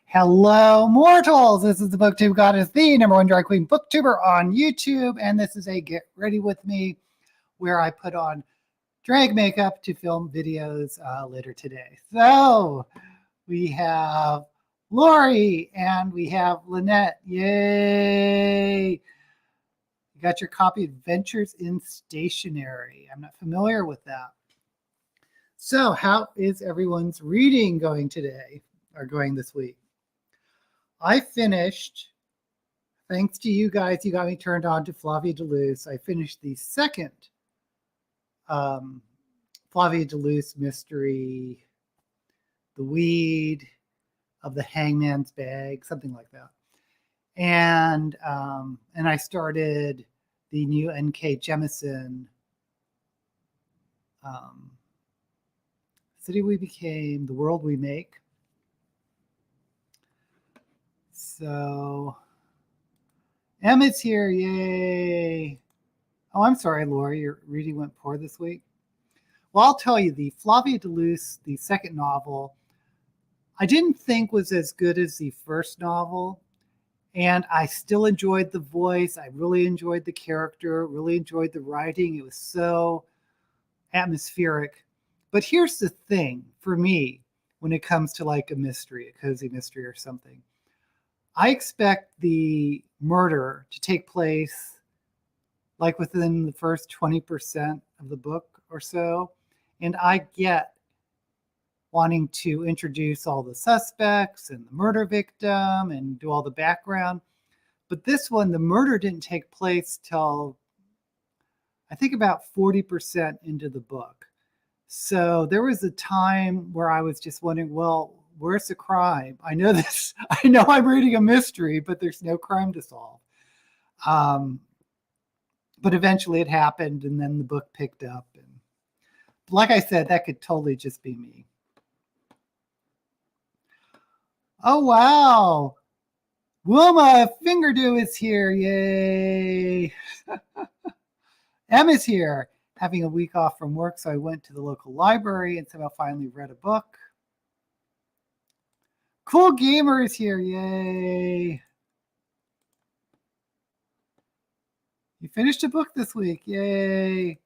Hello, mortals. This is the Booktube Goddess, the #1 drag queen booktuber on YouTube. And this is a Get Ready With Me where I put on drag makeup to film videos later today. So we have Lori and we have Lynette. Yay. You got your copy of Adventures in Stationery. I'm not familiar with that. So how is everyone's reading going today or going this week? I finished, thanks to you guys, you got me turned on to Flavia de Luce. I finished the second Flavia de Luce mystery, The Weed of the Hangman's Bag, something like that. And I started the new N.K. Jemisin, City We Became, The World We Make. So Emma's here, yay. Oh, I'm sorry, Lori, your reading went poor this week. Well, I'll tell you, the Flavia de Luce, the second novel, I didn't think was as good as the first novel. And I still enjoyed the voice. I really enjoyed the character, really enjoyed the writing. It was so atmospheric. But here's the thing for me when it comes to like a mystery, a cozy mystery or something. I expect the murder to take place like within the first 20% of the book or so. And I get wanting to introduce all the suspects and the murder victim and do all the background. But this one, the murder didn't take place till I think about 40% into the book. So there was a time where I was just wondering, well, where's the crime? I know this, I know I'm reading a mystery, but there's no crime to solve. But eventually it happened and then the book picked up. And like I said, that could totally just be me. Oh, wow. Wilma Fingerdew is here. Yay. Emma's here, having a week off from work. So I went to the local library and somehow finally read a book. Cool Gamer is here. Yay. You finished a book this week. Yay.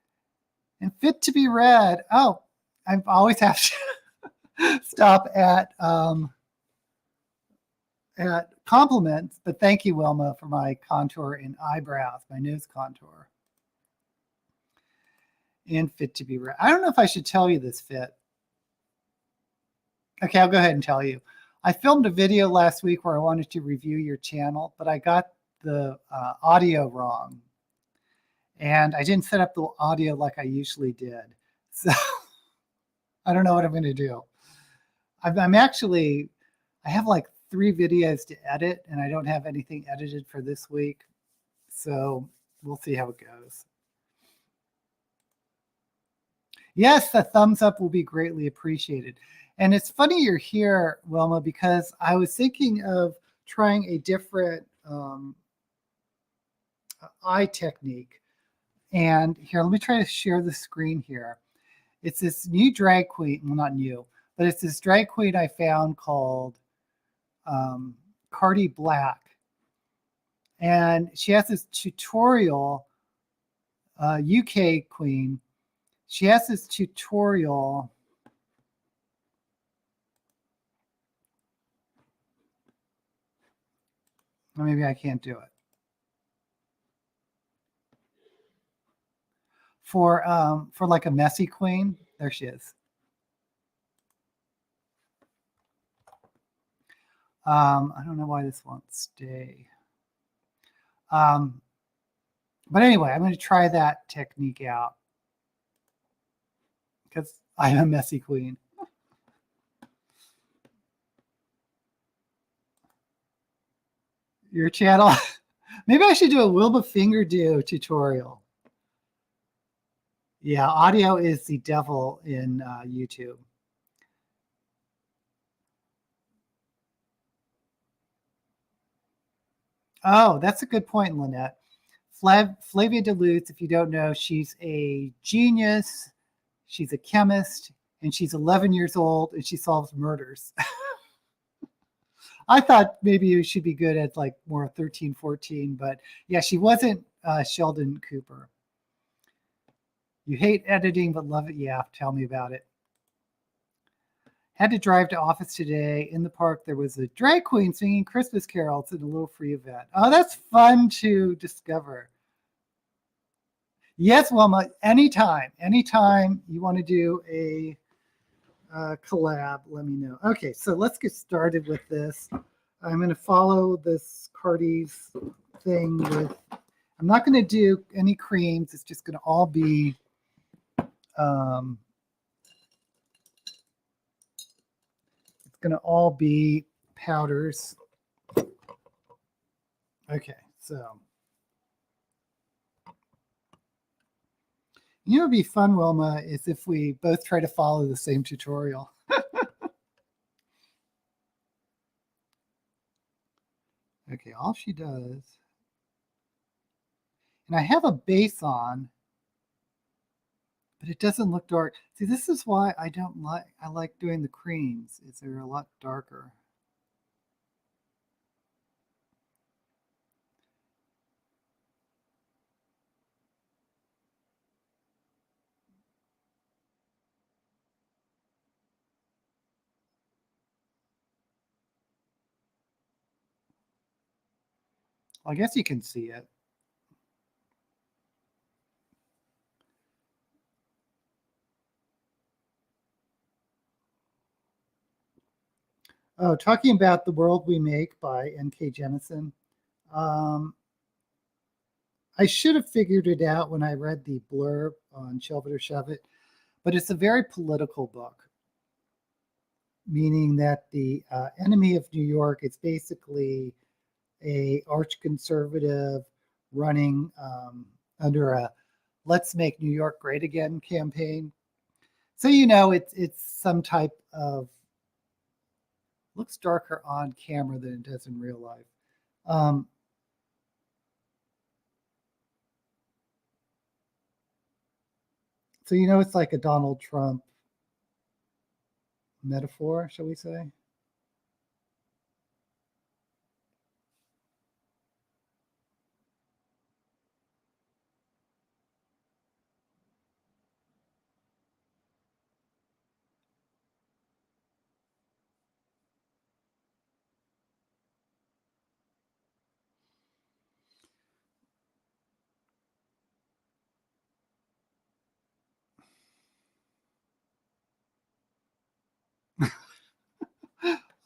And Fit to be Read. Oh, I always have to stop at compliments, but thank you, Wilma, for my contour and eyebrows, my nose contour. And Fit to be Read. I don't know if I should tell you this, Fit. Okay, I'll go ahead and tell you. I filmed a video last week where I wanted to review your channel, but I got the audio wrong. And I didn't set up the audio like I usually did. So I don't know what I'm going to do. I'm actually, I have like 3 videos to edit and I don't have anything edited for this week. So we'll see how it goes. Yes, the thumbs up will be greatly appreciated. And it's funny you're here, Wilma, because I was thinking of trying a different eye technique. And here, let me try to share the screen here. It's this new drag queen, well, not new, but it's this drag queen I found called Cardi Black. And she has this tutorial, UK queen. She has this tutorial. Or maybe I can't do it. For like a messy queen. There she is. I don't know why this won't stay. But anyway, I'm going to try that technique out because I'm a messy queen. Your channel. Maybe I should do a Wilma Fingerdew tutorial. Yeah, audio is the devil in YouTube. Oh, that's a good point, Lynette. Flavia de Luce, if you don't know, she's a genius. She's a chemist, and she's 11 years old, and she solves murders. I thought maybe she'd be good at like more 13, 14, but yeah, she wasn't Sheldon Cooper. You hate editing but love it. Yeah, tell me about it. Had to drive to office today. In the park, there was a drag queen singing Christmas carols in a little free event. Oh, that's fun to discover. Yes, Wilma, anytime you want to do a collab, let me know. Okay, so let's get started with this. I'm going to follow this Cardi's thing with, I'm not going to do any creams. It's just going to all be powders. Okay, so you know, it'd be fun, Wilma, is if we both try to follow the same tutorial. Okay, all she does, and I have a base on, but it doesn't look dark. See, this is why I like doing the creams, is they're a lot darker. I guess you can see it. Oh, talking about The World We Make by N.K. Jemisin. I should have figured it out when I read the blurb on Shelve It or Shove It, but it's a very political book, meaning that the enemy of New York is basically a arch conservative running under a "Let's Make New York Great Again" campaign. So you know it's some type of, looks darker on camera than it does in real life. So you know it's like a Donald Trump metaphor, shall we say?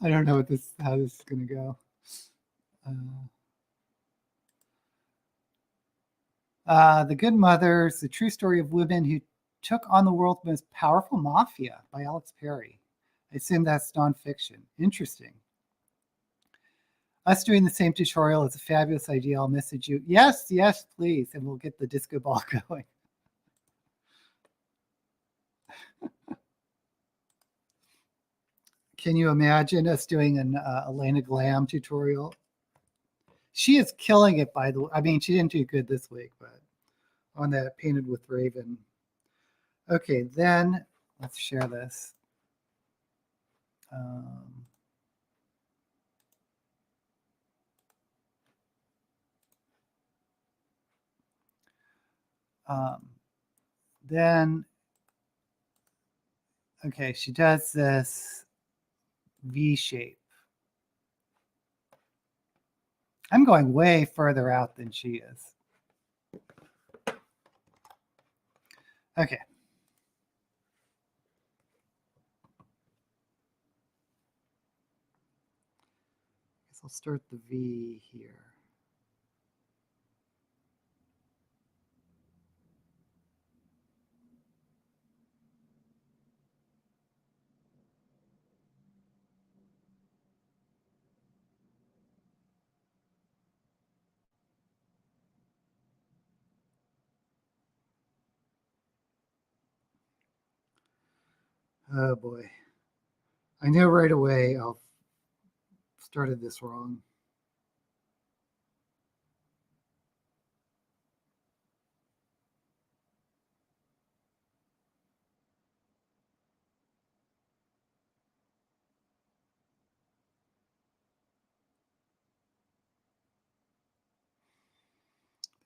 I don't know how this is going to go. The Good Mothers, the true story of women who took on the world's most powerful mafia by Alex Perry. I assume that's nonfiction. Interesting. Us doing the same tutorial is a fabulous idea. I'll message you. Yes, yes, please. And we'll get the disco ball going. Can you imagine us doing an Elena Glam tutorial? She is killing it, by the way. I mean, she didn't do good this week, but on that Painted with Raven. Okay, then let's share this. Then, okay, she does this V shape. I'm going way further out than she is. Okay. Guess I'll start the V here. Oh boy. I know right away I've started this wrong.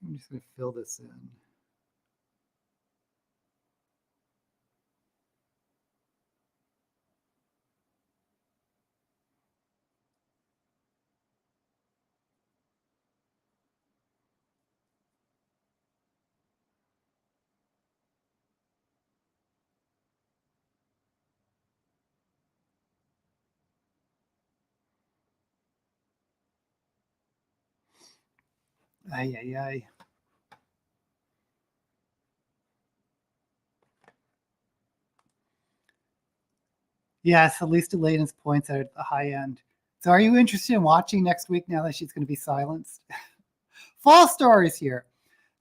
I'm just going to fill this in. Ay, ay, ay. Yes, at least Elena's points are at the high end. So are you interested in watching next week now that she's going to be silenced? Fall stories here.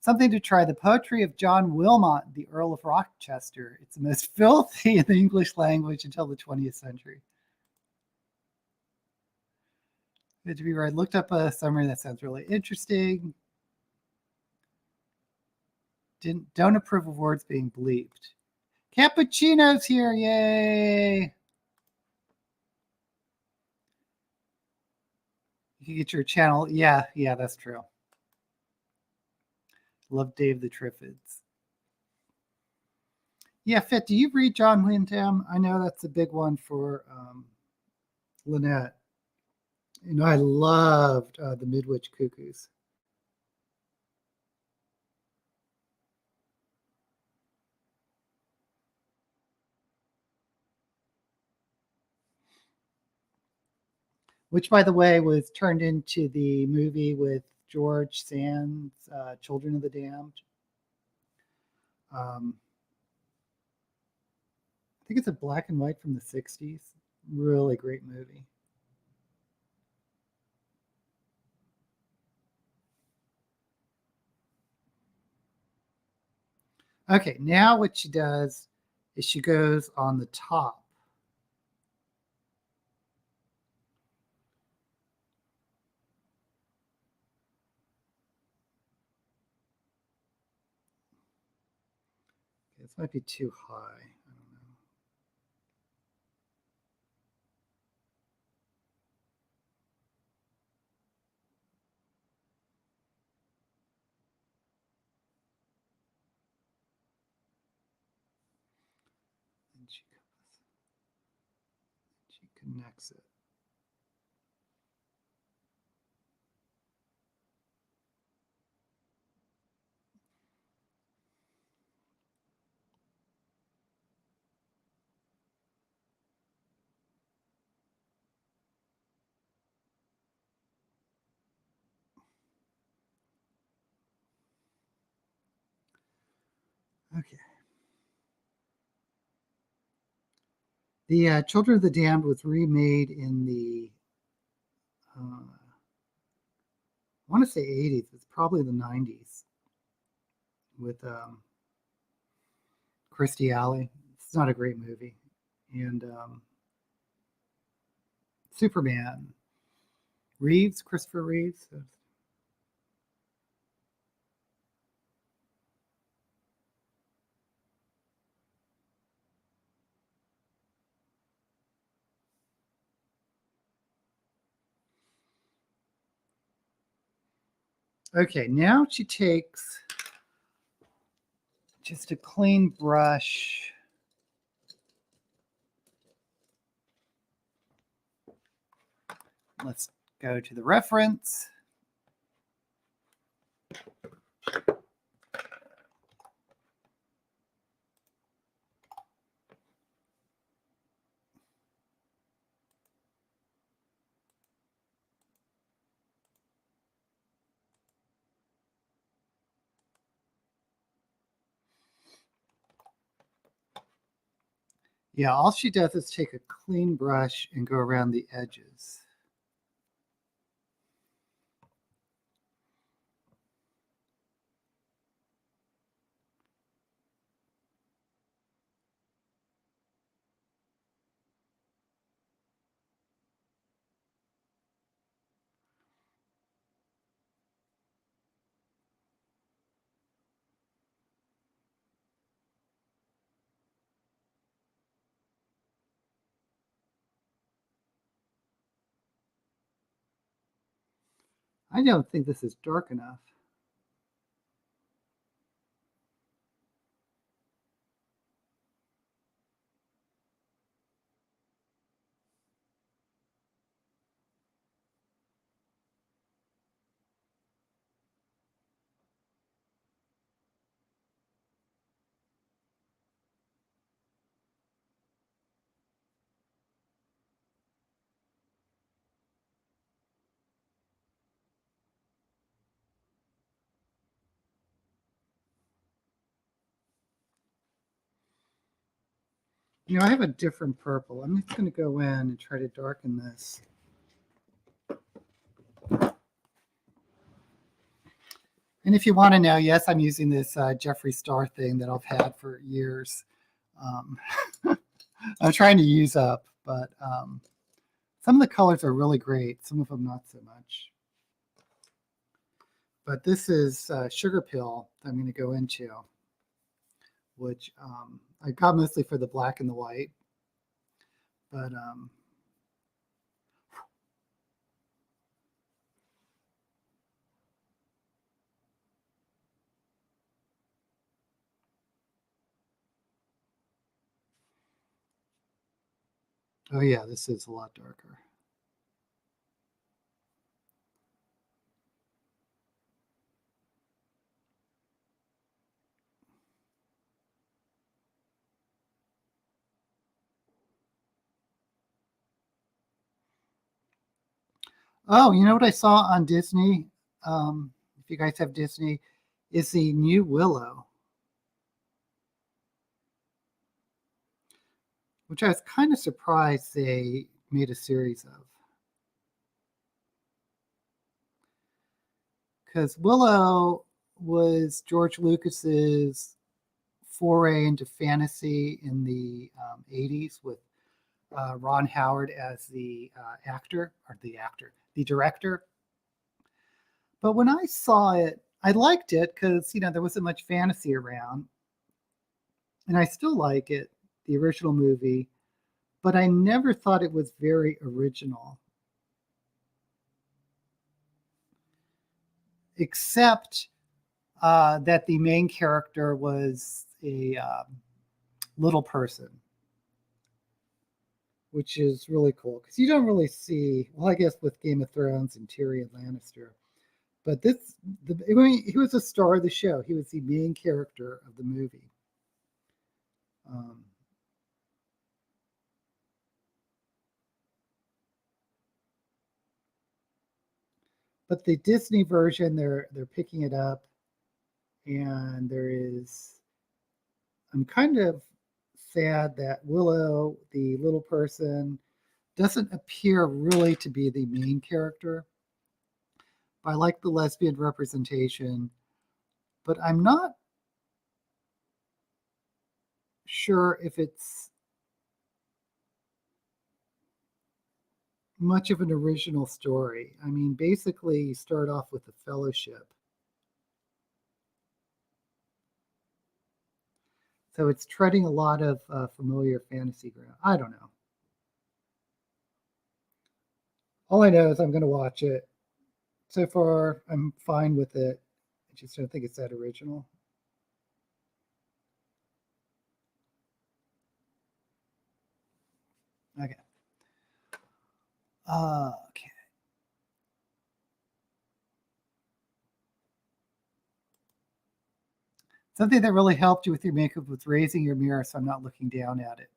Something to try: the poetry of John Wilmot, the Earl of Rochester. It's the most filthy in the English language until the 20th century. Good to be right. Looked up a summary that sounds really interesting. Don't approve of words being bleeped. Cappuccino's here, yay! You can get your channel. Yeah, that's true. Love Dave the Triffids. Yeah, Fit, do you read John Wyndham? I know that's a big one for Lynette. You know, I loved the Midwich Cuckoos. Which, by the way, was turned into the movie with George Sands, Children of the Damned. I think it's a black and white from the 60s. Really great movie. Okay, now what she does is she goes on the top. Okay, this might be too high. I don't know. And she connects it. Okay. The Children of the Damned was remade in the, I want to say 80s. It's probably the 90s with Kirstie Alley. It's not a great movie. And Superman. Reeves, Christopher Reeves. Okay, now she takes just a clean brush. Let's go to the reference. Yeah, all she does is take a clean brush and go around the edges. I don't think this is dark enough. You know, I have a different purple. I'm just going to go in and try to darken this. And if you want to know, yes, I'm using this Jeffree Star thing that I've had for years. I'm trying to use up, but some of the colors are really great. Some of them not so much. But this is Sugar Pill that I'm going to go into, which I got mostly for the black and the white. But oh yeah, this is a lot darker. Oh, you know what I saw on Disney? If you guys have Disney, is the new Willow, which I was kind of surprised they made a series of. Because Willow was George Lucas's foray into fantasy in the 80s with Ron Howard as the the director. But when I saw it, I liked it because, you know, there wasn't much fantasy around. And I still like it, the original movie, but I never thought it was very original. Except that the main character was a little person, which is really cool because you don't really see, well, I guess with Game of Thrones and Tyrion Lannister, but I mean, he was a star of the show. He was the main character of the movie. But the Disney version, they're picking it up, and I'm kind of sad that Willow, the little person, doesn't appear really to be the main character. I like the lesbian representation, but I'm not sure if it's much of an original story. I mean, basically, you start off with the Fellowship. So it's treading a lot of familiar fantasy ground. I don't know. All I know is I'm going to watch it. So far, I'm fine with it. I just don't think it's that original. Okay. Okay. Something that really helped you with your makeup was raising your mirror so I'm not looking down at it.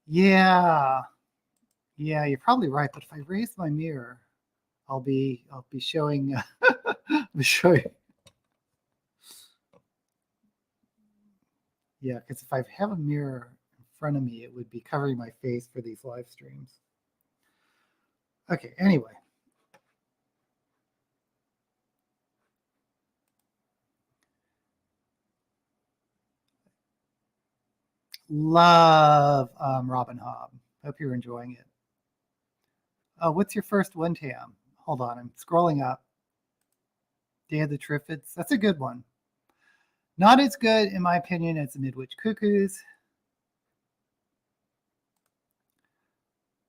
Yeah. Yeah, you're probably right. But if I raise my mirror, I'll be showing showing. Yeah, because if I have a mirror in front of me, it would be covering my face for these live streams. Okay, anyway. Love Robin Hobb. Hope you're enjoying it. Oh, what's your first one, Tam? Hold on, I'm scrolling up. Day of the Triffids. That's a good one. Not as good, in my opinion, as the Midwich Cuckoos.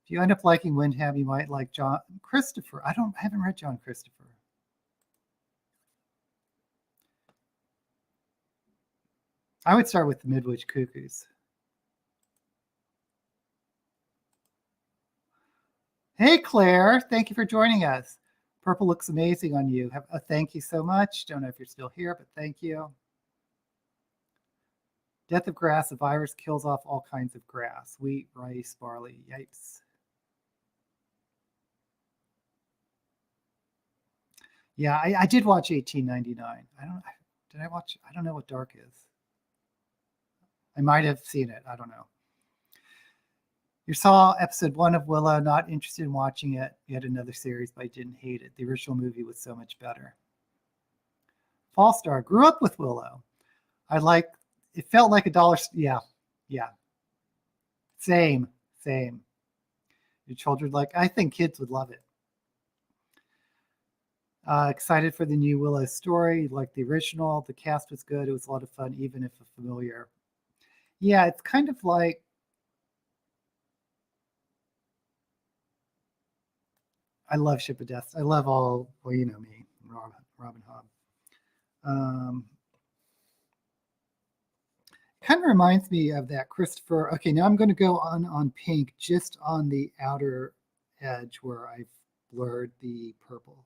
If you end up liking Windham, you might like John Christopher. I haven't read John Christopher. I would start with the Midwich Cuckoos. Hey, Claire. Thank you for joining us. Purple looks amazing on you. Thank you so much. Don't know if you're still here, but thank you. Death of grass. A virus kills off all kinds of grass. Wheat, rice, barley. Yipes. Yeah, I did watch 1899. Did I watch? I don't know what Dark is. I might have seen it. I don't know. You saw episode 1 of Willow, not interested in watching it. Yet another series, but I didn't hate it. The original movie was so much better. Fallstar, grew up with Willow. It felt like a dollar. Yeah. Same. Your children I think kids would love it. Excited for the new Willow story. Like the original. The cast was good. It was a lot of fun, even if familiar. Yeah, it's kind of like I love Ship of Death. I love all, well, you know me, Robin Hobb. Kind of reminds me of that Christopher. Okay, now I'm going to go on pink, just on the outer edge where I've blurred the purple.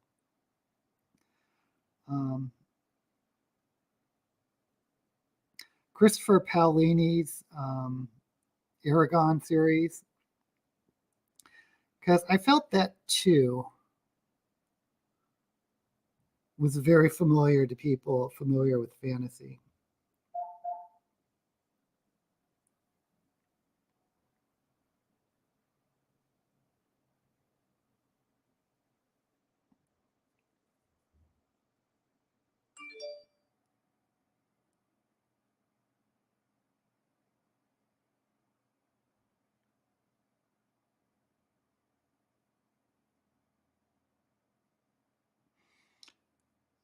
Christopher Paolini's Aragon series, because I felt that too was very familiar to people familiar with fantasy.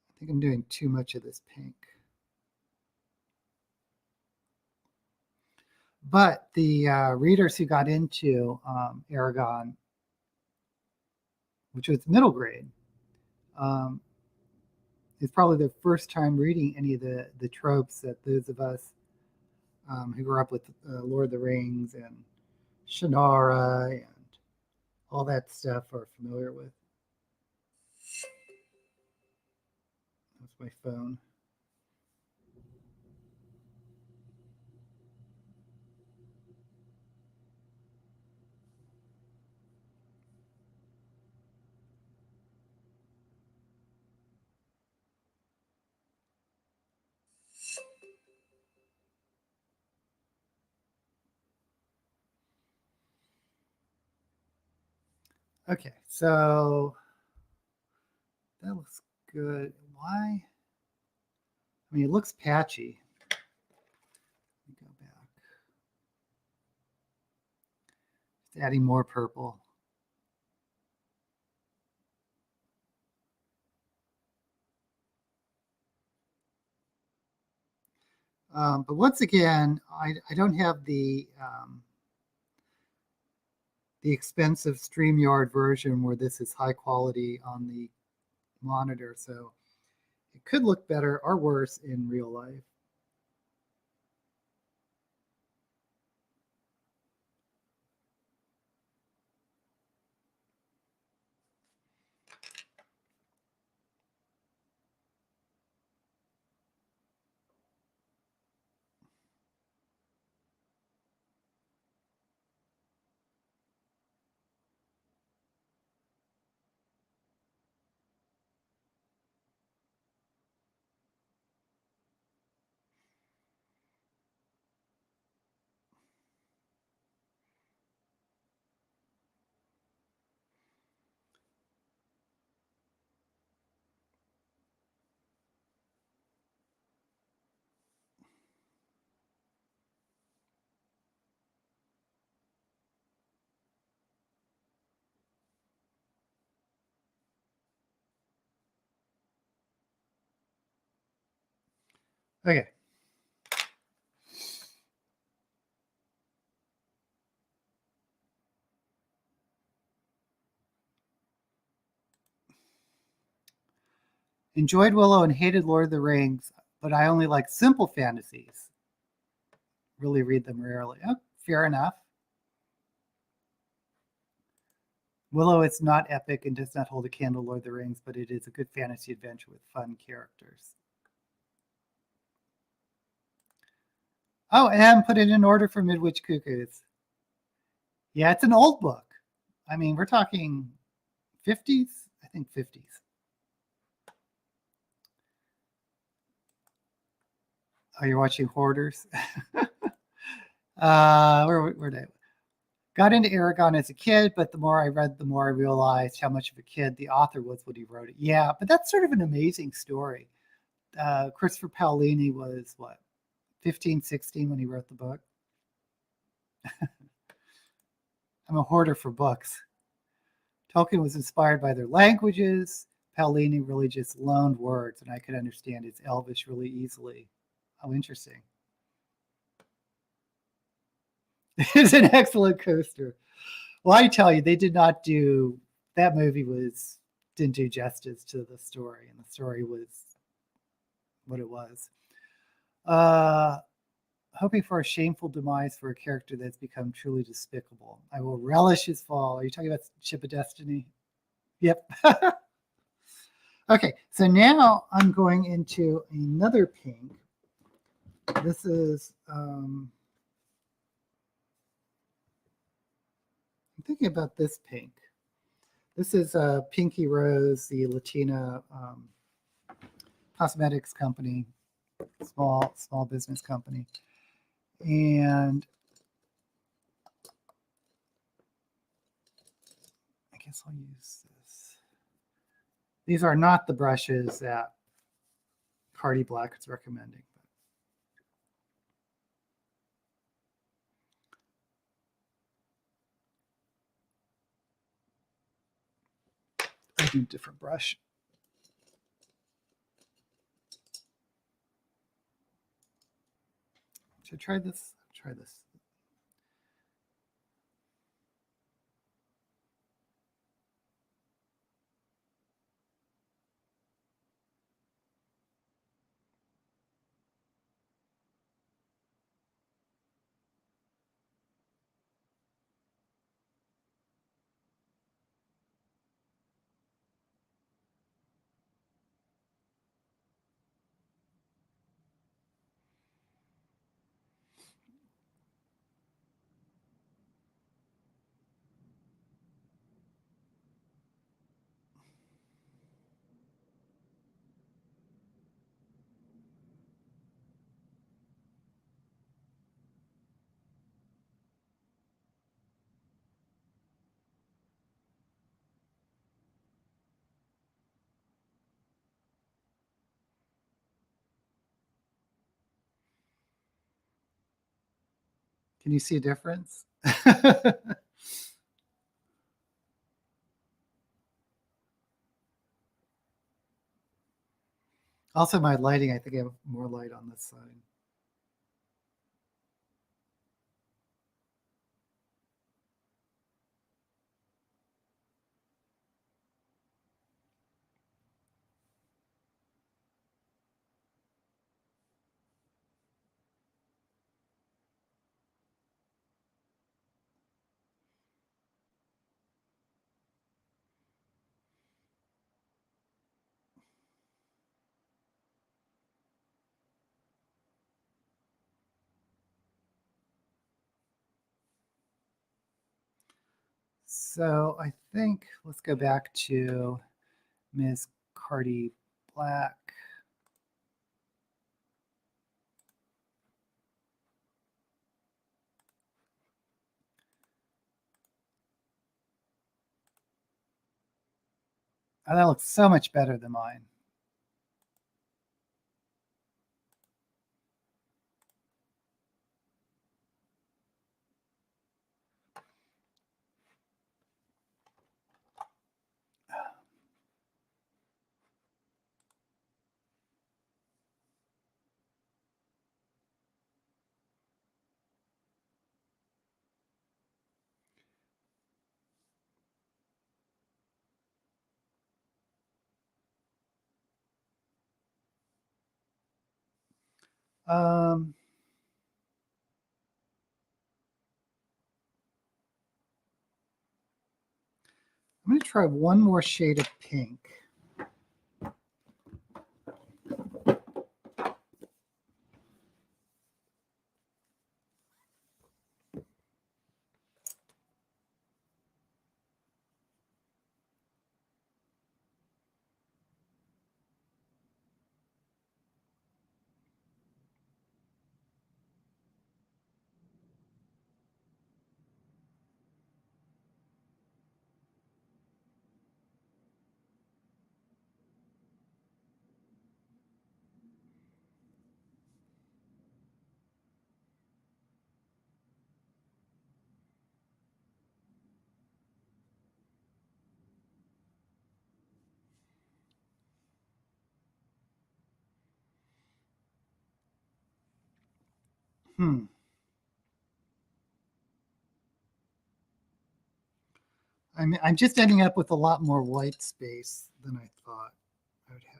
I think I'm doing too much of this pink. But the readers who got into Aragon, which was middle grade, is probably the first time reading any of the tropes that those of us who grew up with Lord of the Rings and Shannara and all that stuff are familiar with. That's my phone. Okay, so that looks good. Why? I mean, it looks patchy. Let me go back. Just adding more purple. But once again, I don't have the expensive StreamYard version where this is high quality on the monitor, so it could look better or worse in real life. Okay. Enjoyed Willow and hated Lord of the Rings, but I only like simple fantasies. Really read them rarely. Oh, fair enough. Willow is not epic and does not hold a candle to Lord of the Rings, but it is a good fantasy adventure with fun characters. Oh, and put it in order for Midwich Cuckoos. Yeah, it's an old book. I mean, we're talking 50s? I think 50s. Oh, you're watching Hoarders? Where did I? Got into Aragon as a kid, but the more I read, the more I realized how much of a kid the author was when he wrote it. Yeah, but that's sort of an amazing story. Christopher Paolini was, what, 15, 16 when he wrote the book? I'm a hoarder for books. Tolkien was inspired by their languages. Paolini really just loaned words, and I could understand his Elvish really easily. How interesting. It's an excellent coaster. Well, I tell you, they did not do, that movie didn't do justice to the story, and the story was what it was. Hoping for a shameful demise for a character that's become truly despicable. I will relish his fall. Are you talking about Ship of Destiny? Yep. Okay, so now I'm going into another pink. This is, I'm thinking about this pink. This is Pinky Rose, the Latina cosmetics company, small business company. And I guess I'll use this. These are not the brushes that Cardi Black is recommending. I do a different brush. Should I try this? Try this. Can you see a difference? Also, my lighting, I think I have more light on this side. So I think let's go back to Ms. Cardi Black. Oh, that looks so much better than mine. I'm going to try one more shade of pink. I'm just ending up with a lot more white space than I thought I would have.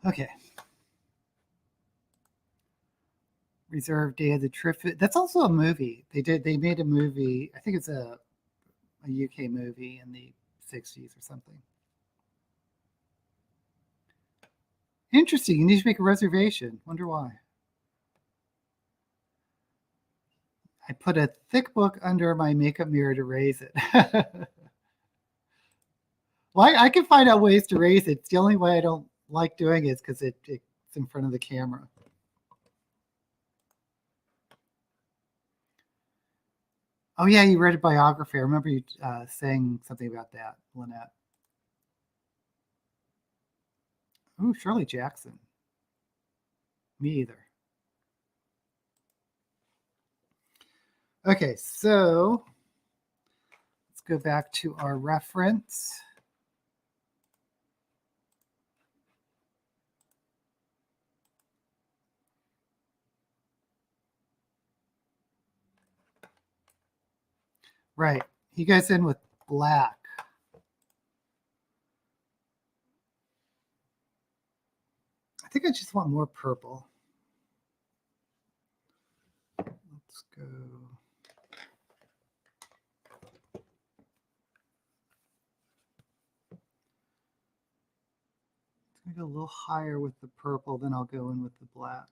Okay. Reserved Day of the Triffids. That's also a movie. They made a movie. I think it's a UK movie in the 60s or something. Interesting. You need to make a reservation. Wonder why. I put a thick book under my makeup mirror to raise it. Well, I can find out ways to raise it. It's the only way I don't like doing it is because it's in front of the camera. Oh, yeah, you read a biography. I remember you saying something about that, Lynette. Ooh, Shirley Jackson. Me either. Okay, so let's go back to our reference. Right, he goes in with black. I think I just want more purple. Let's go. It's going to go a little higher with the purple, then I'll go in with the black.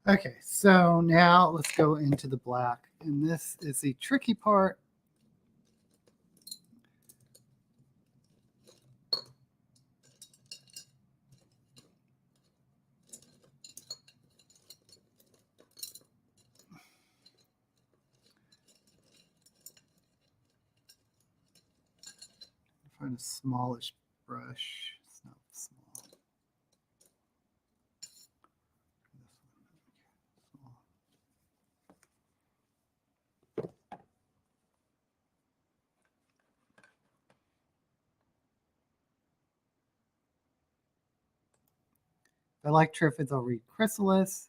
Okay, so now let's go into the black. And this is the tricky part. Find a smallish brush. It's not small. If I like Triffids, I'll read Chrysalis.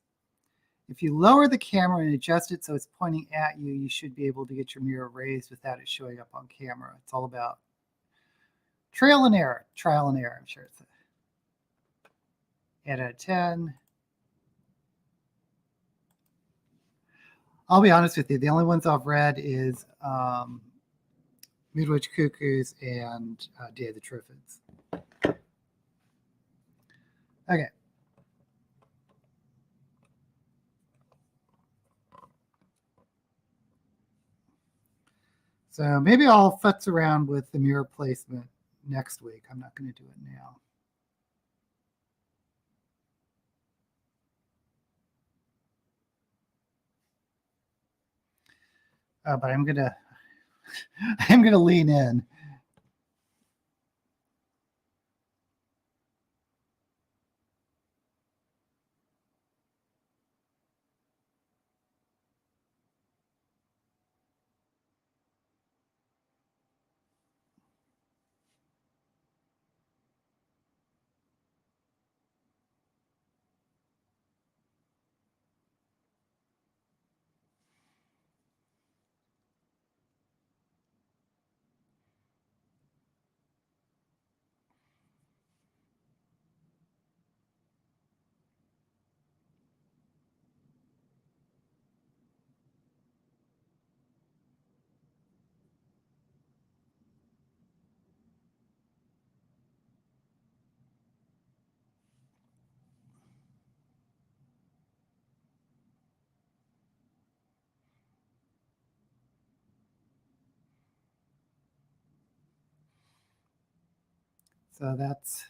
If you lower the camera and adjust it so it's pointing at you, you should be able to get your mirror raised without it showing up on camera. It's all about Trial and error. I'm sure it's 8 out of 10. I'll be honest with you. The only ones I've read is Midwich Cuckoos and Day of the Triffids. Okay. So maybe I'll futz around with the mirror placement next week. I'm not going to do it now. But I'm gonna lean in. So that's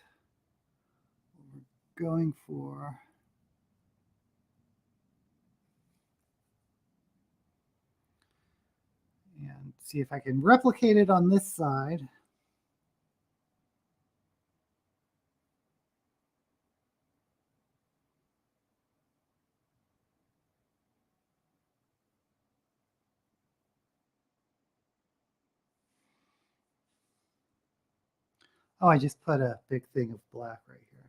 what we're going for. And see if I can replicate it on this side. Oh, I just put a big thing of black right here.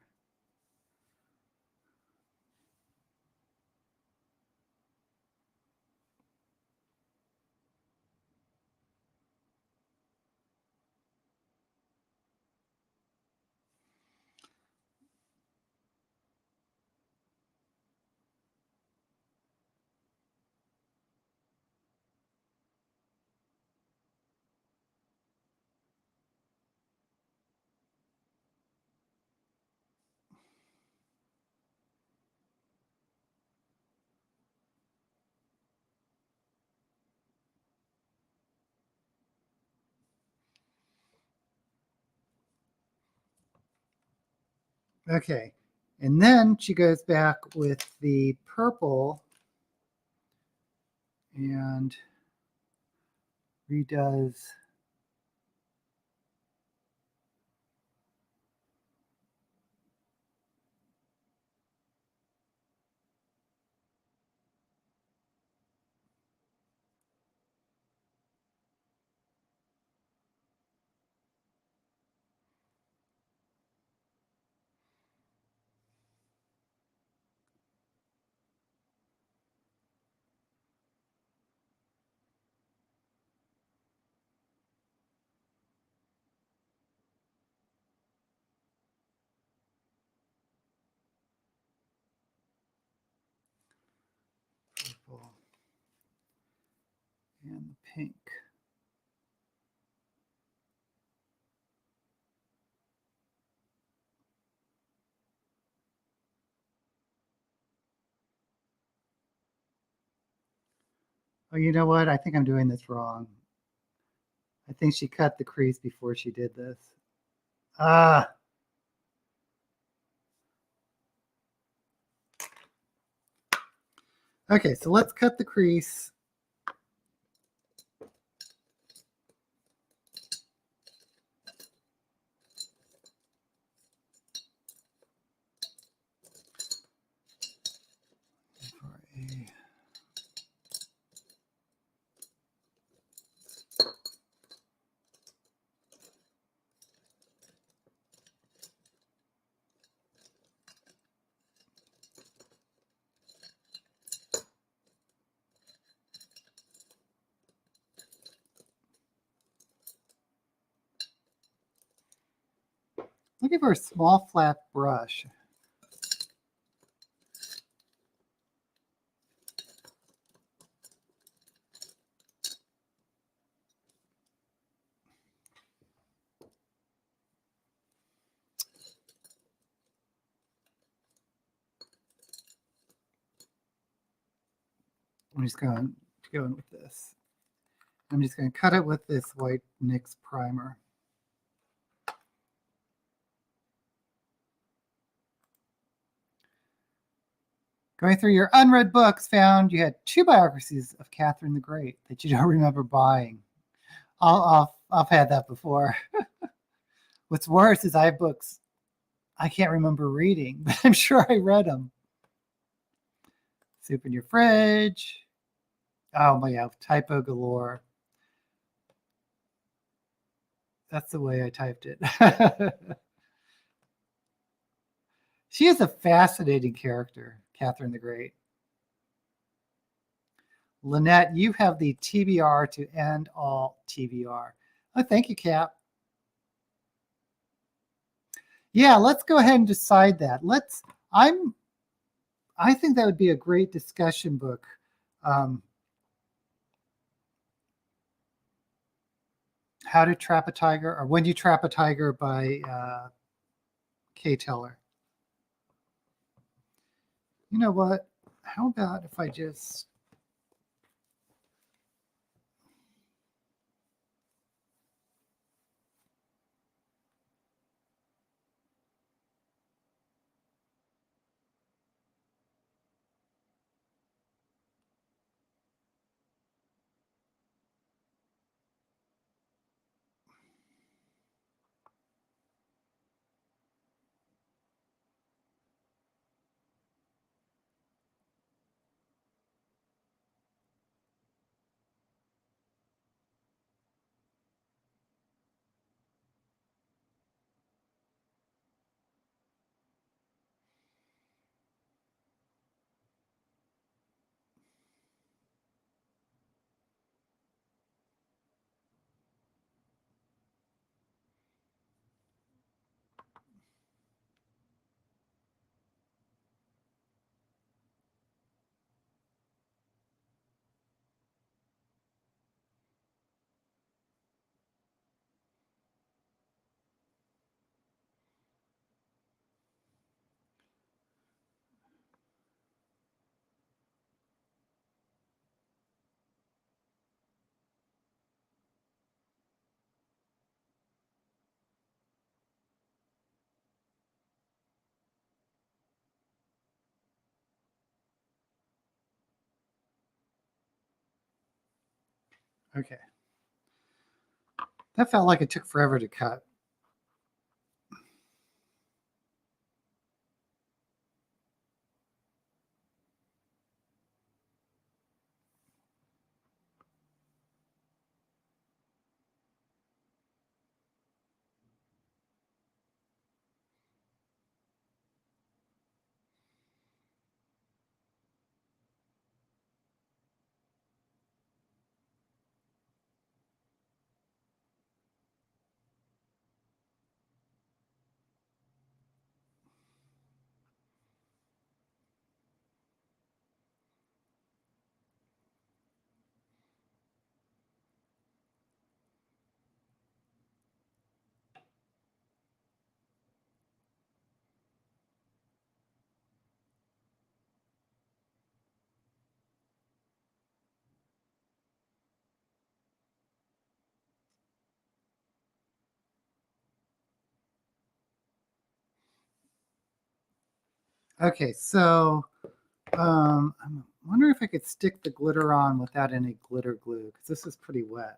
Okay, and then she goes back with the purple and redoes purple and the pink. Oh, you know what? I think I'm doing this wrong. I think she cut the crease before she did this. Ah. Okay, so let's cut the crease. For a me give her a small flat brush. I'm just going with this. I'm just going to cut it with this white NYX primer. Going through your unread books, found you had 2 biographies of Catherine the Great that you don't remember buying. I've had that before. What's worse is I have books I can't remember reading, but I'm sure I read them. Soup in your fridge. Oh my God, typo galore. That's the way I typed it. She is a fascinating character, Catherine the Great. Lynette, you have the TBR to end all TBR. Oh, thank you, Cap. Yeah, let's go ahead and decide that. I think that would be a great discussion book. How to Trap a Tiger, or When You Trap a Tiger by Kay Teller. You know what? How about if I just... Okay. That felt like it took forever to cut. Okay, so I'm wondering if I could stick the glitter on without any glitter glue, because this is pretty wet.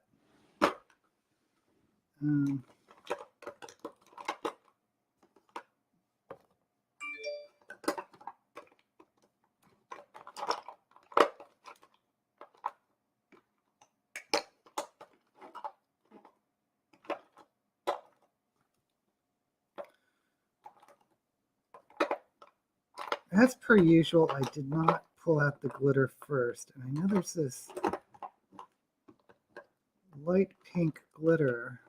As per usual, I did not pull out the glitter first. And I know there's this light pink glitter.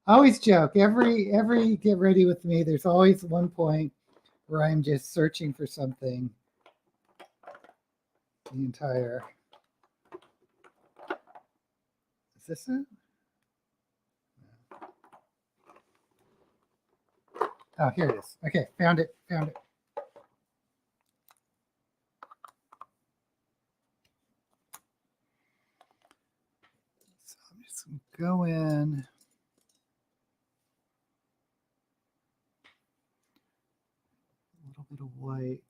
I always joke, every Get Ready With Me, there's always one point where I'm just searching for something the entire. Is this it? Oh, here it is. Okay, found it. So I'm just going to go in. A little bit of white.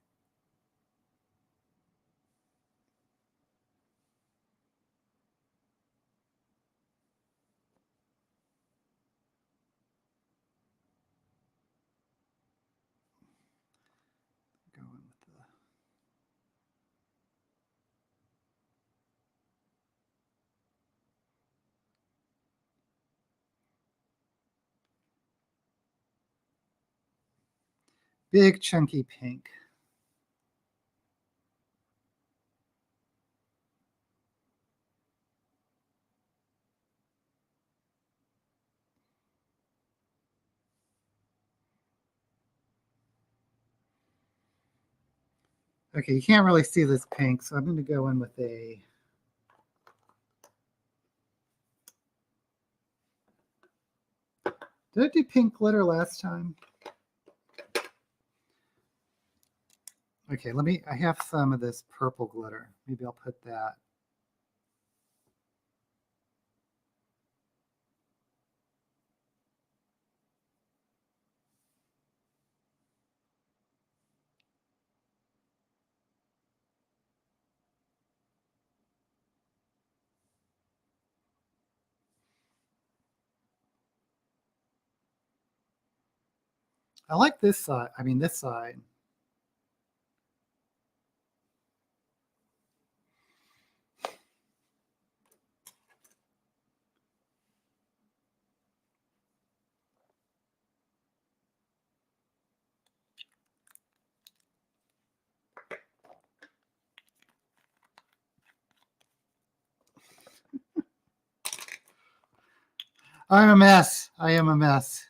Go in with the. Big chunky pink. Okay, you can't really see this pink, so I'm going to go in with a. Did I do pink glitter last time? Okay, I have some of this purple glitter. Maybe I'll put that. I like this side. I mean, this side. I'm a mess. I am a mess.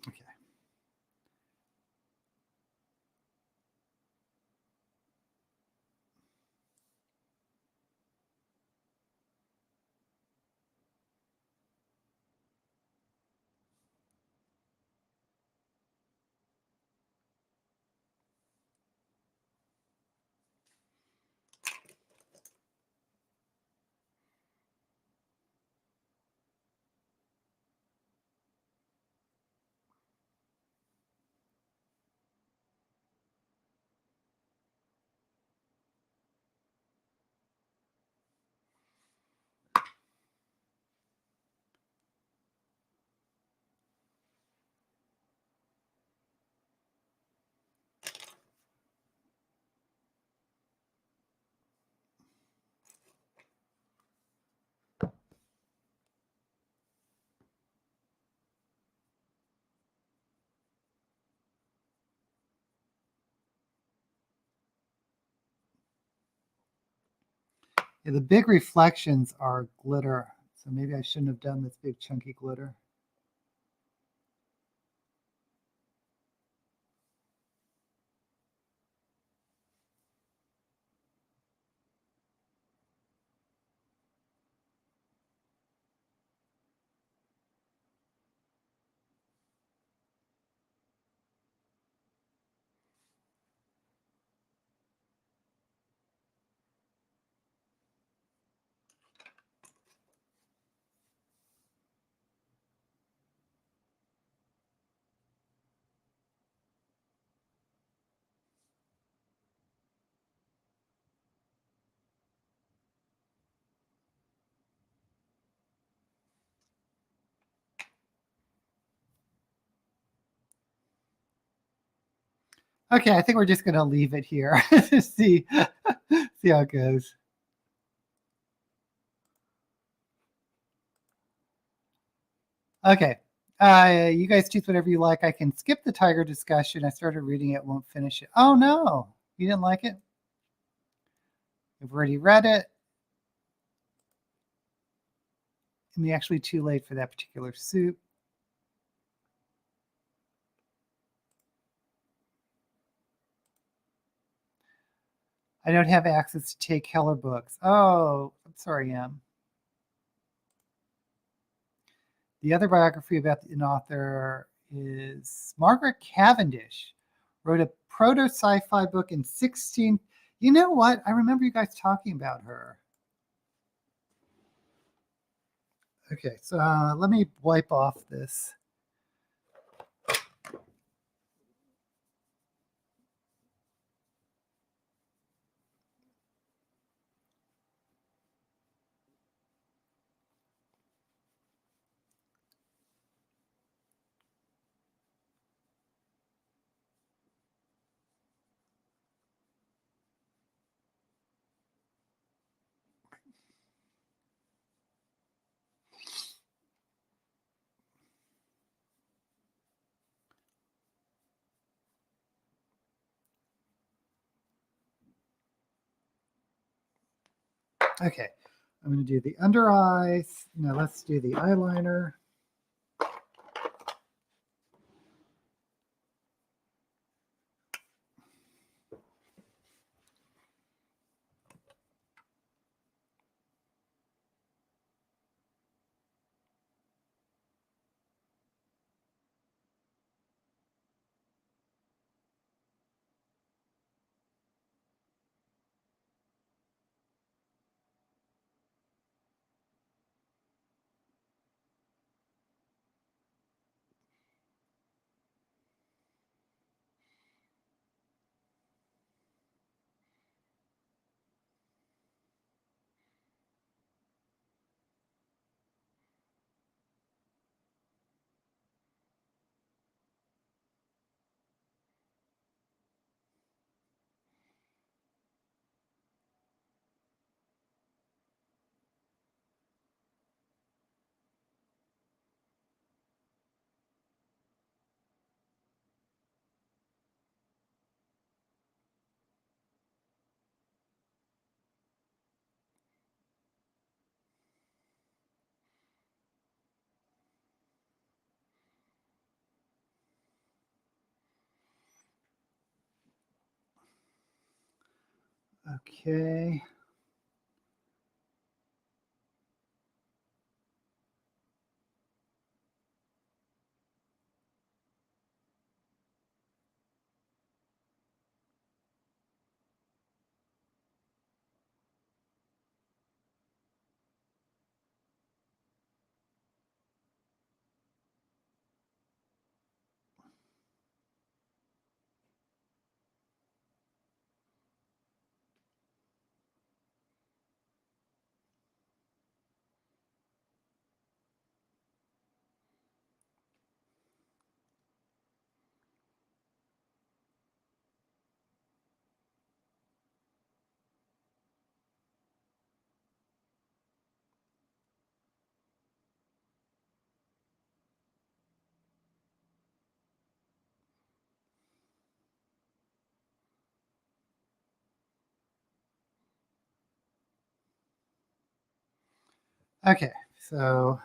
Okay. Yeah, the big reflections are glitter, so maybe I shouldn't have done this big chunky glitter. Okay, I think we're just going to leave it here to see how it goes. Okay. You guys choose whatever you like. I can skip the tiger discussion. I started reading it, won't finish it. Oh, no. You didn't like it? You've already read it. going to be actually too late for that particular soup. I don't have access to take Keller books. Oh, I'm sorry, Em. The other biography about an author is Margaret Cavendish. Wrote a proto sci-fi book in 16. You know what? I remember you guys talking about her. Okay, so let me wipe off this. Okay, I'm going to do the under eyes. Now let's do the eyeliner. Okay. Okay, so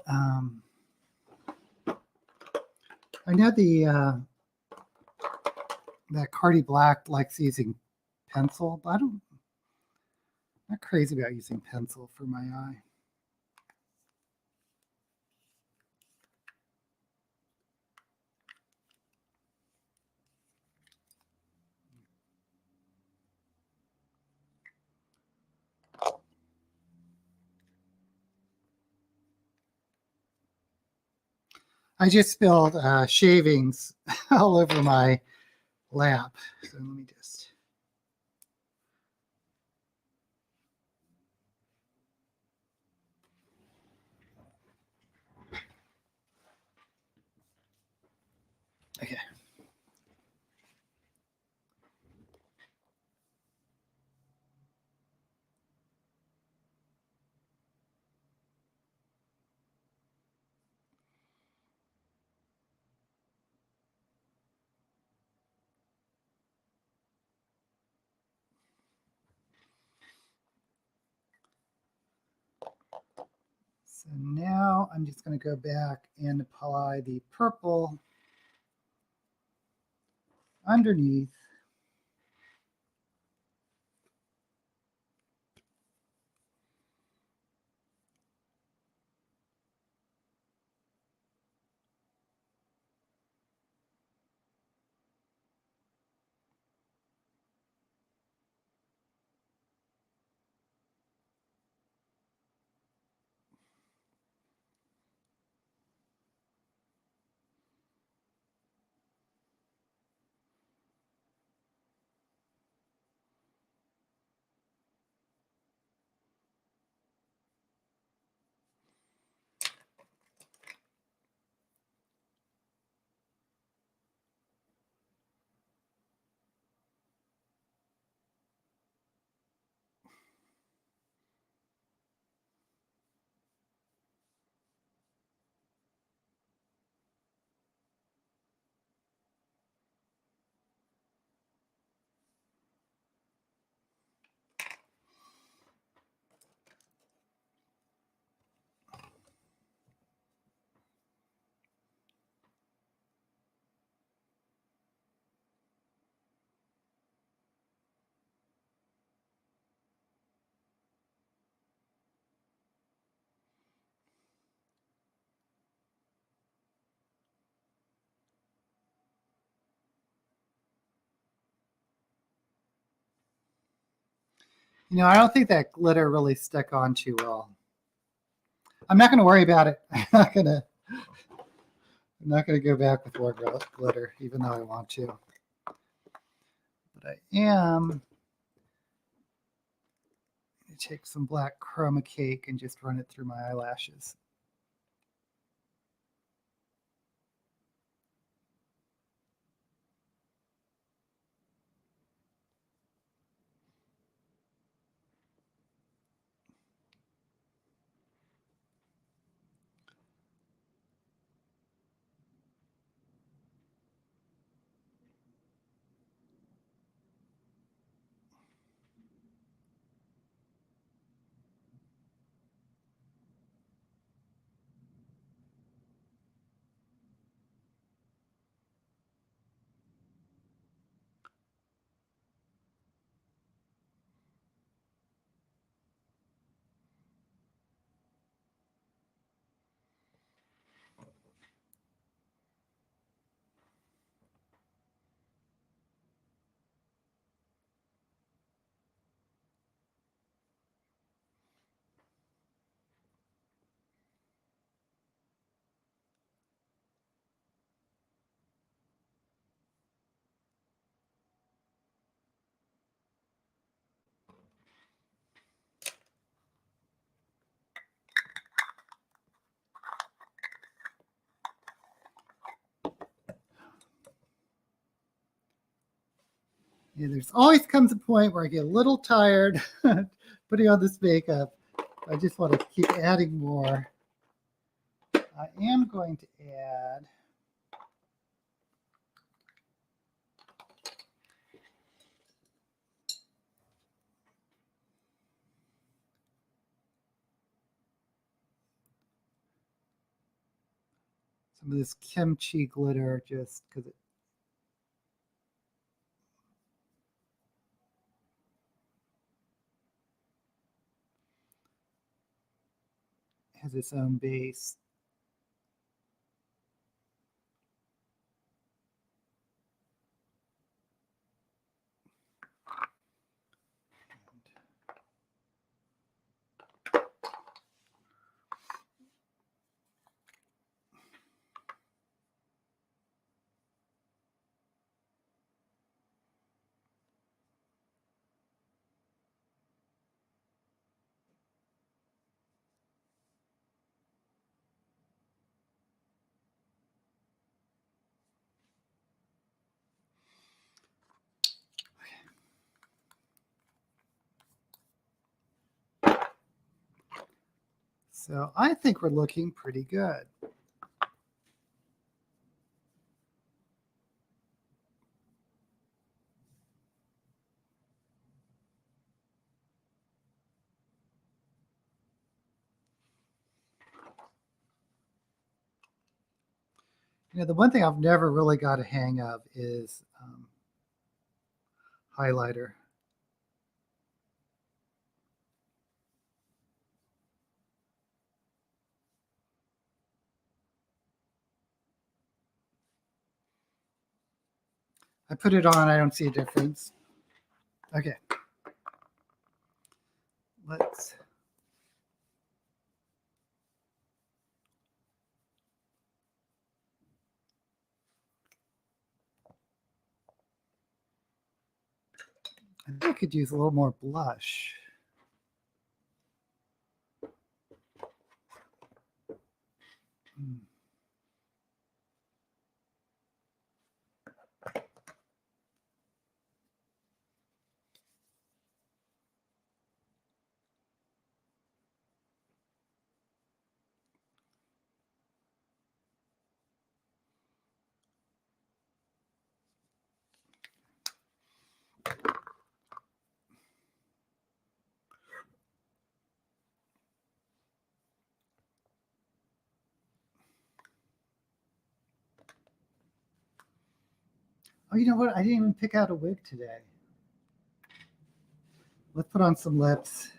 I know that Cardi Black likes using pencil, but I'm not crazy about using pencil for my eye. I just spilled shavings all over my lap. So let me just. Okay. So now I'm just going to go back and apply the purple underneath. You know, I don't think that glitter really stuck on too well. I'm not going to worry about it. I'm not going to go back with more glitter, even though I want to. But I am going to take some black chroma cake and just run it through my eyelashes. Yeah, there's always comes a point where I get a little tired putting on this makeup. I just want to keep adding more. I am going to add some of this kimchi glitter just because it has its own base. So I think we're looking pretty good. You know, the one thing I've never really got a hang of is highlighter. I put it on, I don't see a difference. Okay. Let's. I think I could use a little more blush. Oh, you know what? I didn't even pick out a wig today. Let's put on some lips.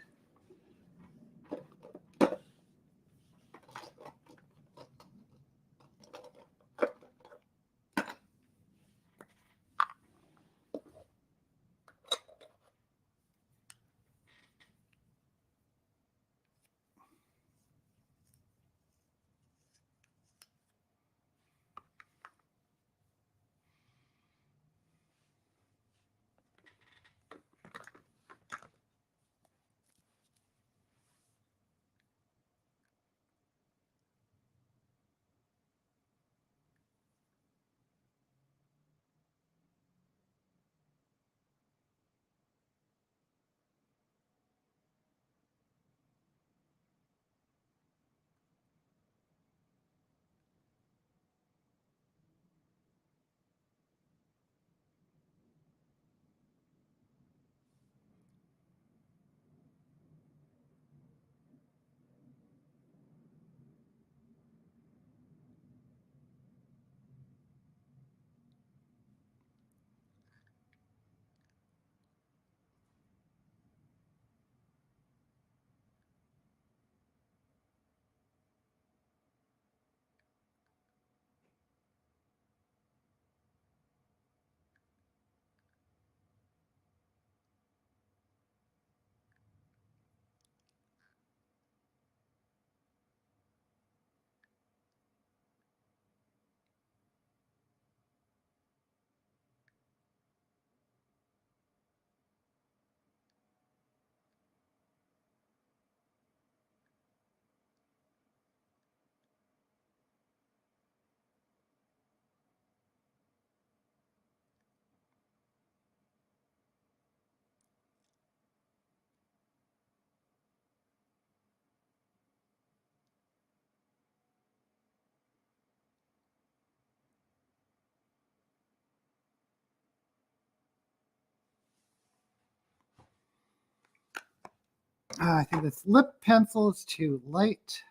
I think this lip pencil is too light.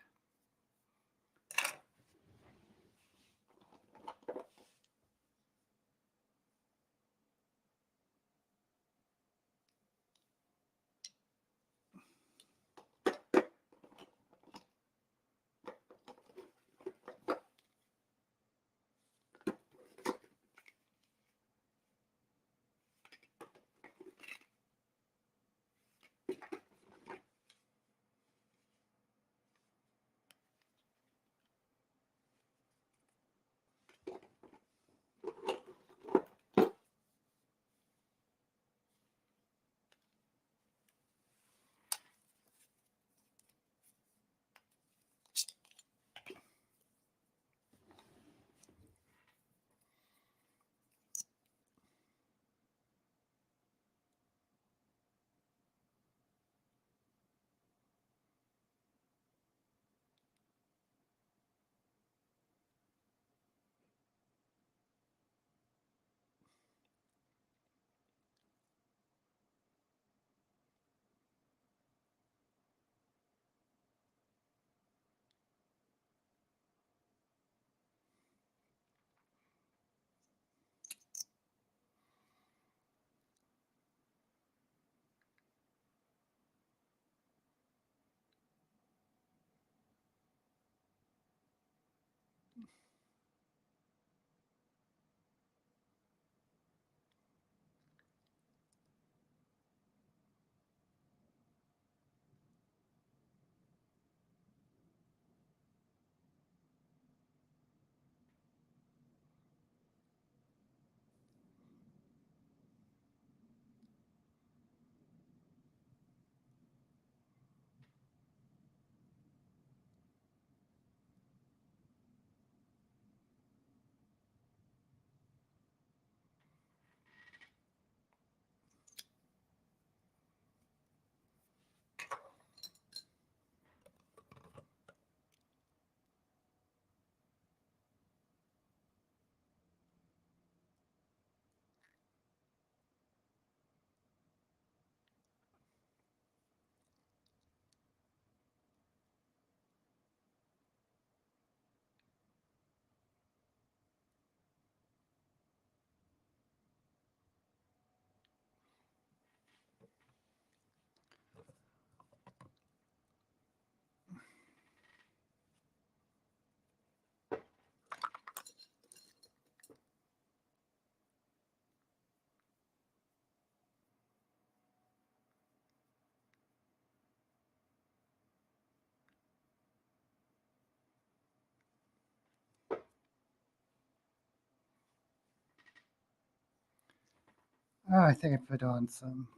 Oh, I think I put on some.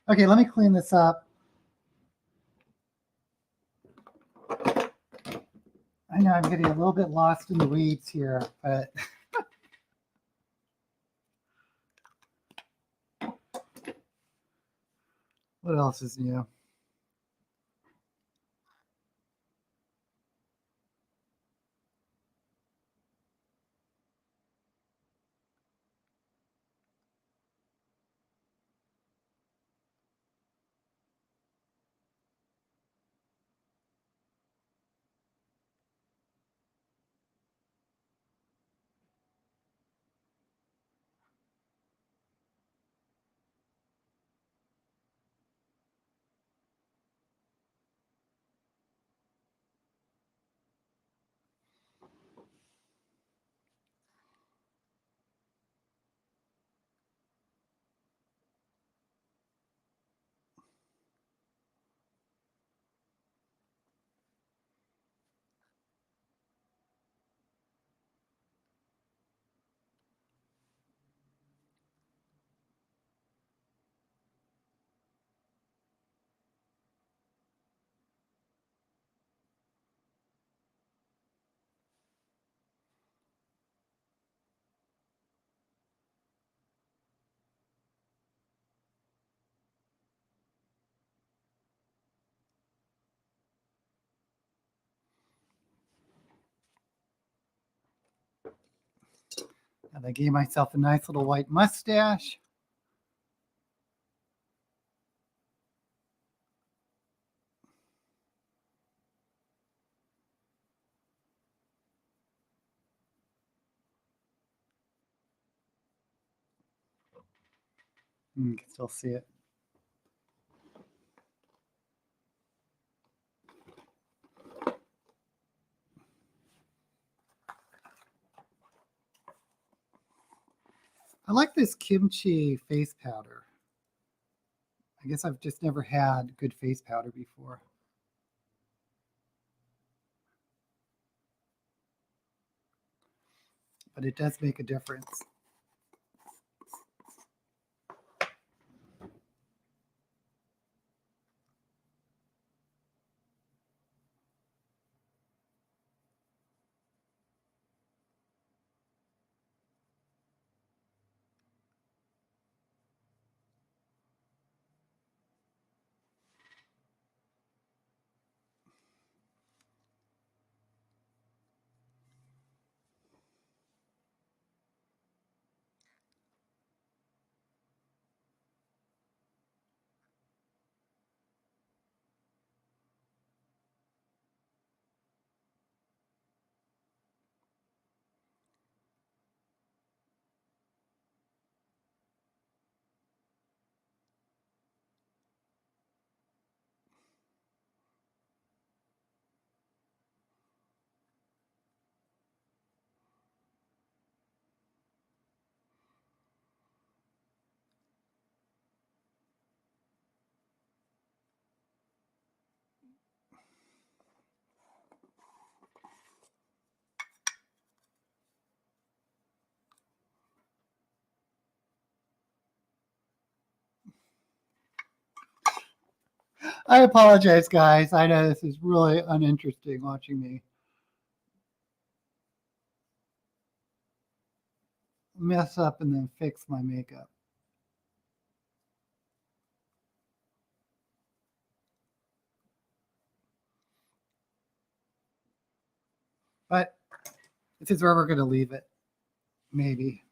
Okay, let me clean this up. I know I'm getting a little bit lost in the weeds here, but what else is new? And I gave myself a nice little white mustache. You can still see it. I like this kimchi face powder. I guess I've just never had good face powder before. But it does make a difference. I apologize, guys. I know this is really uninteresting watching me mess up and then fix my makeup. But this is where we're going to leave it, maybe.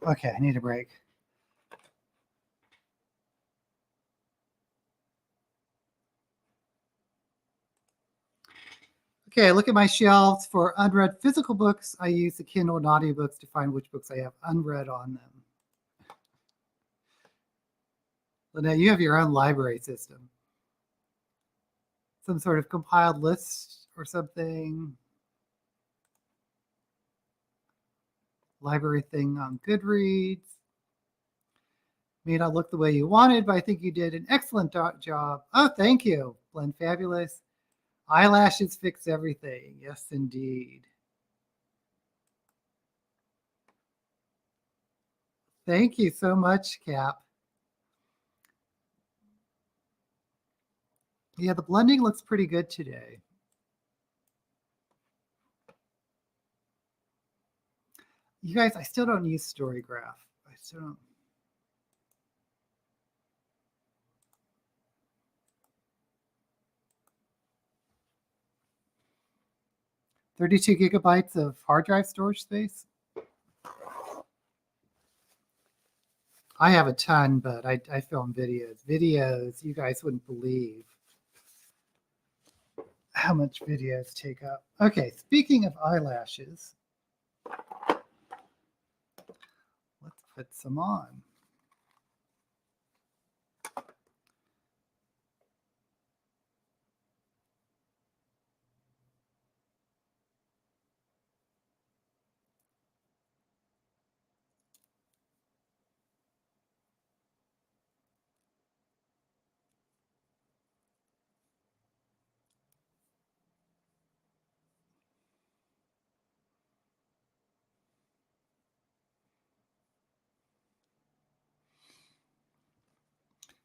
Okay, I need a break. Okay, look at my shelves for unread physical books. I use the Kindle and audiobooks to find which books I have unread on them. So now you have your own library system. Some sort of compiled list or something. Library thing on Goodreads. May not look the way you wanted, but I think you did an excellent job. Oh, thank you, Blend Fabulous. Eyelashes fix everything. Yes, indeed. Thank you so much, Cap. Yeah, the blending looks pretty good today. You guys, I still don't use StoryGraph. I still don't. $32 gigabytes of hard drive storage space. I have a ton, but I film videos. Videos, you guys wouldn't believe how much videos take up. Okay, speaking of eyelashes, let's put some on.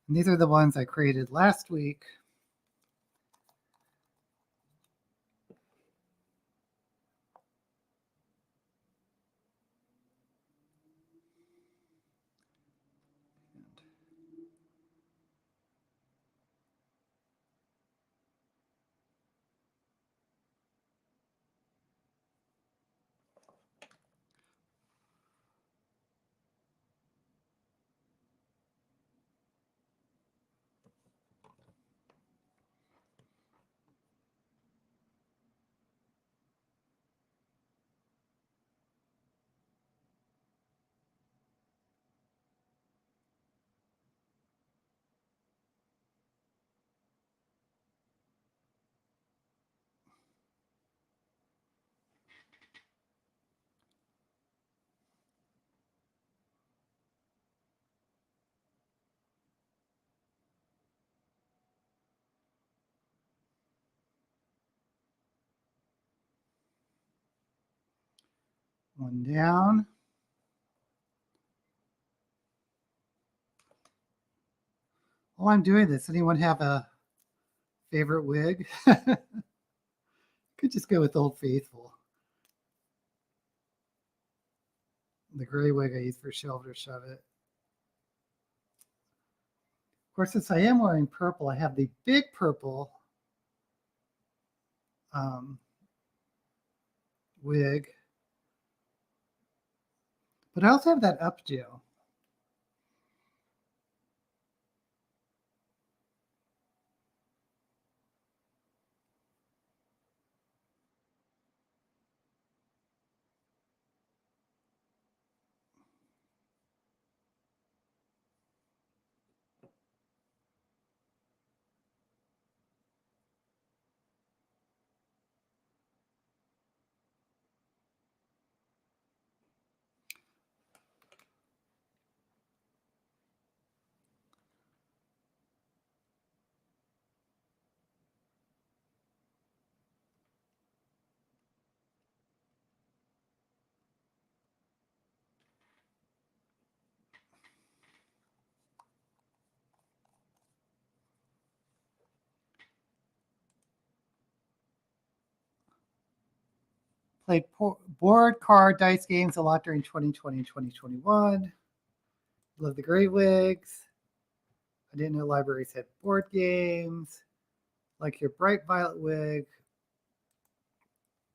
And these are the ones I created last week. One down. While I'm doing this, anyone have a favorite wig? Could just go with Old Faithful. The gray wig I use for Shelve or Shove It. Of course, since I am wearing purple, I have the big purple wig. But I also have that updo. Played board, card, dice games a lot during 2020 and 2021. Love the gray wigs. I didn't know libraries had board games. Like your bright violet wig.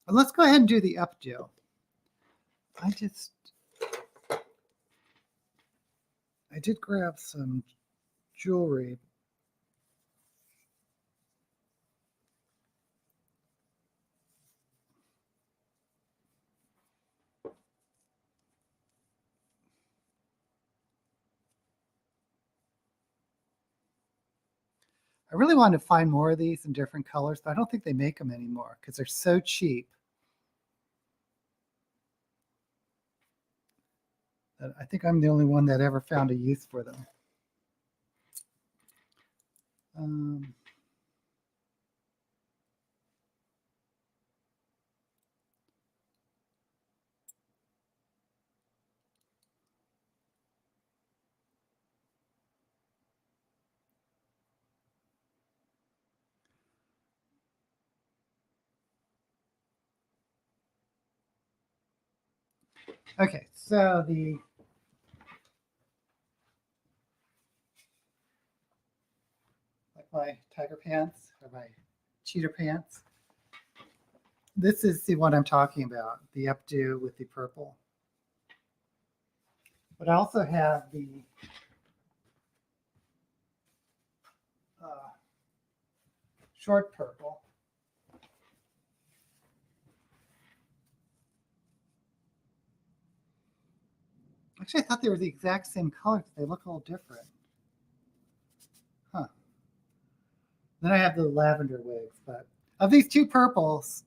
And let's go ahead and do the updo. I did grab some jewelry. I really wanted to find more of these in different colors, but I don't think they make them anymore because they're so cheap. That I think I'm the only one that ever found a use for them. Okay, so like my tiger pants or my cheetah pants. This is the one I'm talking about, the updo with the purple. But I also have the short purple. Actually, I thought they were the exact same color. They look a little different. Huh. Then I have the lavender wigs, but of these two purples,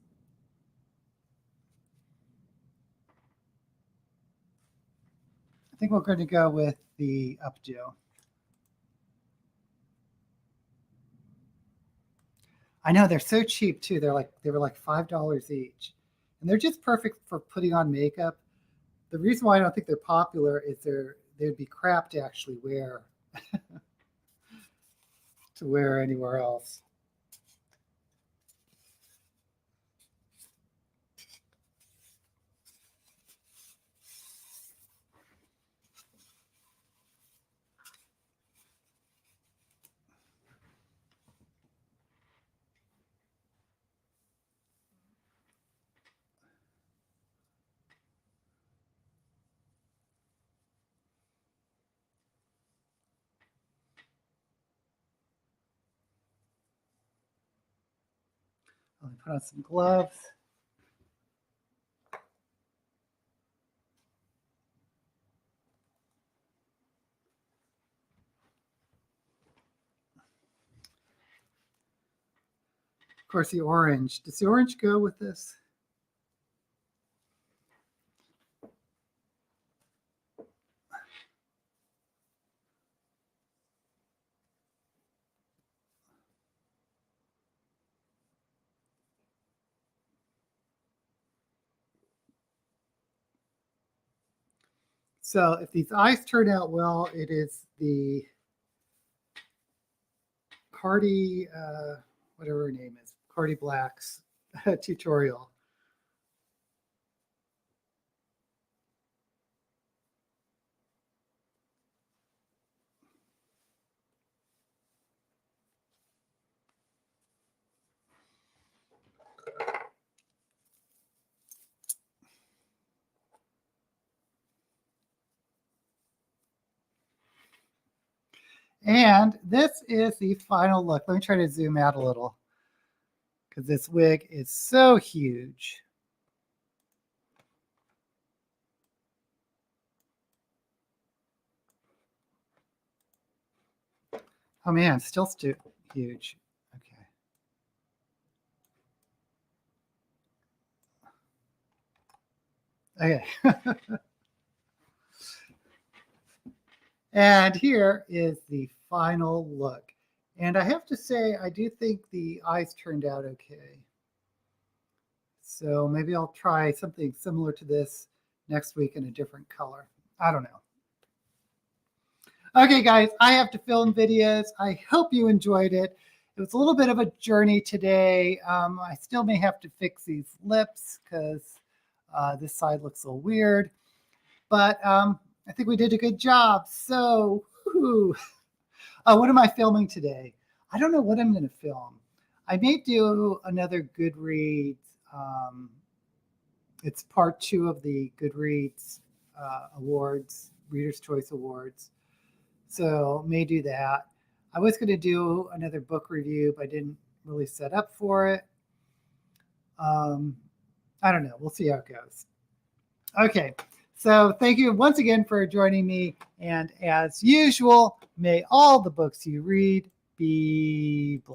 I think we're going to go with the updo. I know they're so cheap too. They were like $5 each, and they're just perfect for putting on makeup. The reason why I don't think they're popular is they'd be crap to actually wear to wear anywhere else. Let me put on some gloves. Of course, the orange. Does the orange go with this? So if these eyes turn out well, it is the Cardi, whatever her name is, Cardi Black's tutorial. And this is the final look. Let me try to zoom out a little because this wig is so huge. Oh man, still huge. Okay. Okay. And here is the final look. And I have to say, I do think the eyes turned out okay. So maybe I'll try something similar to this next week in a different color. I don't know. Okay, guys, I have to film videos. I hope you enjoyed it. It was a little bit of a journey today. I still may have to fix these lips because this side looks a little weird. But I think we did a good job. So, what am I filming today? I don't know what I'm going to film. I may do another Goodreads. It's part 2 of the Goodreads awards, Reader's Choice Awards. So may do that. I was going to do another book review, but I didn't really set up for it. I don't know. We'll see how it goes. Okay. So thank you once again for joining me. And as usual, may all the books you read be blessed.